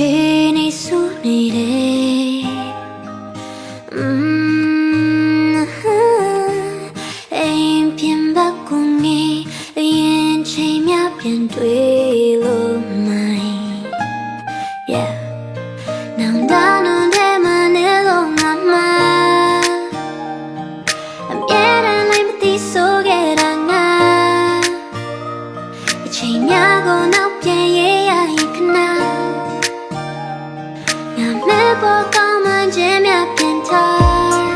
Chini sunire Aim pian bakungi Yin chain mya pian tui lo mai Yeah Nang da no de ma ne lo ngama Am yera lai mati so ge ra nga Chain mya go nao pian ye ya ikna Never come and jam your pintar.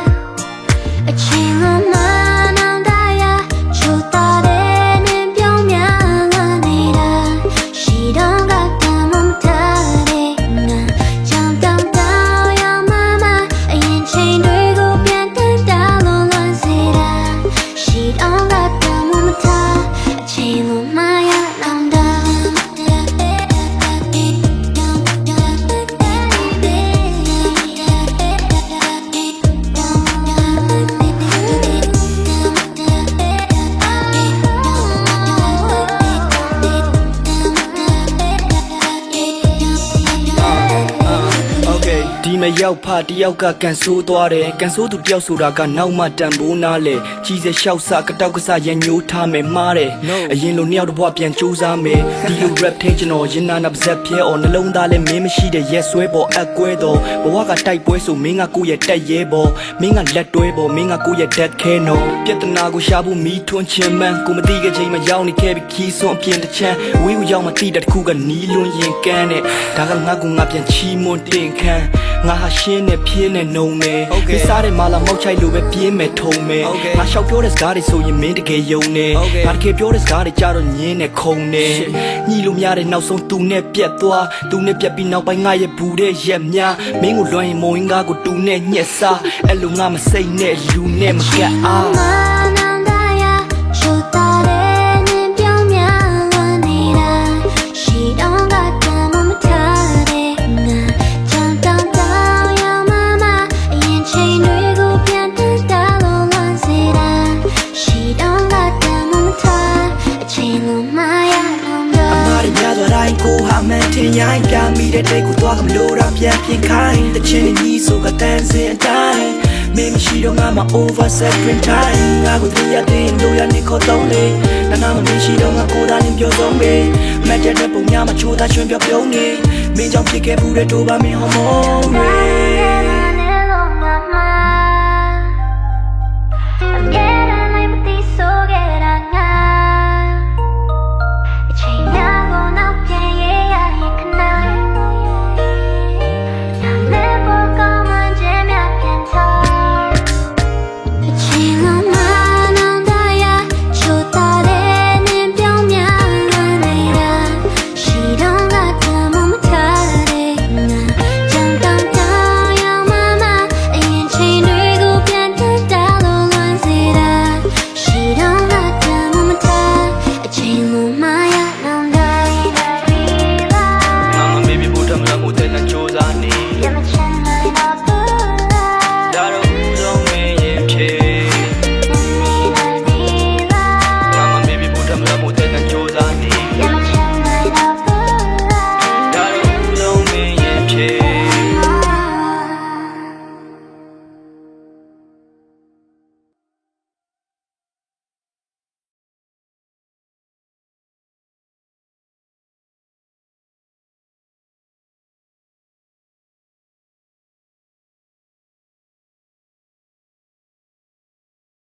A chain of man and I shoot that in Pyong Yang. She don't got the mum tiring. Jump down, your mama. I ain't chain to go pian down on Lanzera. She don't got the mum tie. A chain of myဒီမရောက်ဖတယောက်ကကန်ဆိုးသွားတယ်ကန်ဆိုးသူတယောက်ဆိုတာကနောက်မှတန်ဖိုးနားလေကြီးစဲလျှောက်စကတောက်ကစရန်ညိုးထားမယ်မှားတယ်အရင်လိုနှစ်ယောက်တစ်ဘွားပြန်ကြိုးစားမယ်ဒီလို rap ထဲကျွန်တော်ရင်နာနာပါဇက်ပြဲအော်နှလုံးသားလည်းမင်းမရှိတဲ့ရက်ဆွဲပေါ်အကွဲတော့ဘဝကတိုက်ပွဲဆိုမင်းကကိုယ့်ရဲ့တက်ရဲပေါ်မင်းကလက်တွဲပေါ်မင်းကကိုယ့်ရဲ့ dead care နော်ပြဿနာကိုရှာဖို့မီးထွန်းချင်မှန်းကိုမသိခဲ့ချိန်မှာရောက်နေခဲ့ပြီးခီးစွန်အပြင်တစ်ချမ်းဝေးကိုရောက်မှတိတဲ့တစ်ခုကနီးလွန်းရင်ကန်းတဲ့ဒါကငါကငါပြန်ချီးမွန်းတင်ခမ်းငါဟာရှင်းနဲ့ဖြင်းနဲ့နှုံမယ်ဒီစားတဲ့မာလာမောက်ချိုက်လိုပဲပြင်းမယ်ထုံမယ်ငါရှောက်ပြောတဲ့စကားတွေဆိုရင်မင်းတကယ်ယုံနေငါတကယ်ပြောတဲ့စကားတွေကြတော့ညင်းနဲ့ခုံနေညီလိုများတဲ့နောက်ဆုံးသူနဲ့ပြက်သွားသူနဲ့ပြက်ပြီးနောက်ပိုင်းငါရဲ့ဘူးတဲ့ရက်များမင်းကိုလွှမ်းရင်မုံရင်းကားကိုတူနဲ့ညက်စားအဲ့လိုငါမစိတ်နဲ့လူနဲ့မကတ်အားကိုဟာမန်တင်ရိုင်းပြမိတဲ့တိတ်ကိုသွားကမလို့တော့ပြန်ပြင်ခိုင်းတချင်းကြီးဆိုကတန်းစင်အတိုင်းမင်းမရှိတော့ငါမ over second time ငါကိုသိရတဲ့လို့ရနေခေါ်တော့လေနာမမရှိတော့ငါကိုသာရင်ပြောဆုံးပဲမက်တဲ့ပုံများမချိုးသားချွန်ပြောနေမင်းကြောင့်ဖြစ်ခဲ့ဘူးတဲ့တို့ပါမင်းဟော်မုန်းတွေ